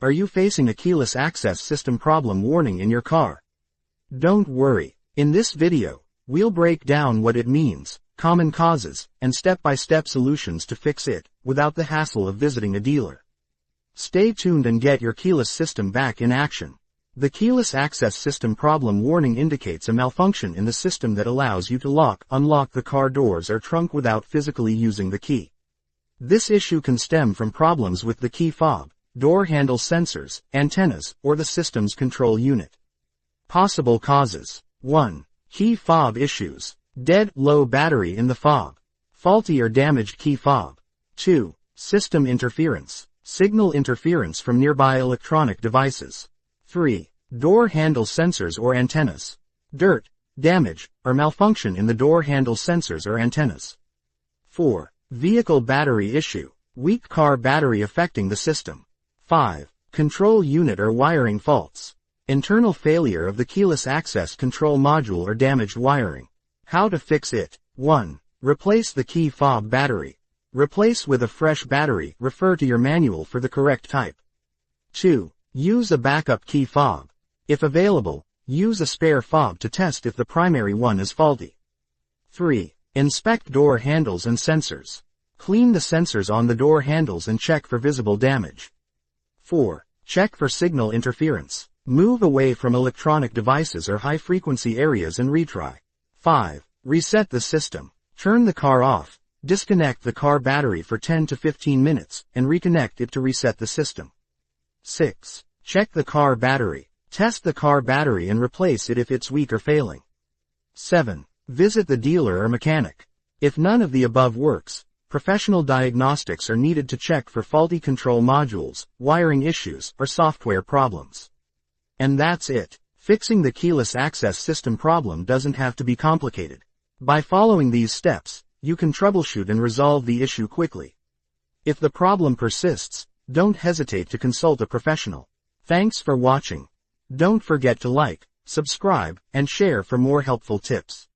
Are you facing a keyless access system problem warning in your car? Don't worry. In this video, we'll break down what it means, common causes, and step-by-step solutions to fix it, without the hassle of visiting a dealer. Stay tuned and get your keyless system back in action. The keyless access system problem warning indicates a malfunction in the system that allows you to lock, unlock the car doors or trunk without physically using the key. This issue can stem from problems with the key fob, door handle sensors, antennas, or the system's control unit. Possible causes. 1. Key fob issues. Dead, low battery in the fob. Faulty or damaged key fob. 2. System interference. Signal interference from nearby electronic devices. 3. Door handle sensors or antennas. Dirt, damage, or malfunction in the door handle sensors or antennas. 4. Vehicle battery issue. Weak car battery affecting the system. 5. Control unit or wiring faults. Internal failure of the keyless access control module or damaged wiring. How to fix it. 1. Replace the key fob battery. Replace with a fresh battery. Refer to your manual for the correct type. 2. Use a backup key fob. If available, use a spare fob to test if the primary one is faulty. 3. Inspect door handles and sensors. Clean the sensors on the door handles and check for visible damage. 4. Check for signal interference. Move away from electronic devices or high-frequency areas and retry. 5. Reset the system. Turn the car off, disconnect the car battery for 10 to 15 minutes, and reconnect it to reset the system. 6. Check the car battery. Test the car battery and replace it if it's weak or failing. 7. Visit the dealer or mechanic. If none of the above works, professional diagnostics are needed to check for faulty control modules, wiring issues, or software problems. And that's it. Fixing the keyless access system problem doesn't have to be complicated. By following these steps, you can troubleshoot and resolve the issue quickly. If the problem persists, don't hesitate to consult a professional. Thanks for watching. Don't forget to like, subscribe, and share for more helpful tips.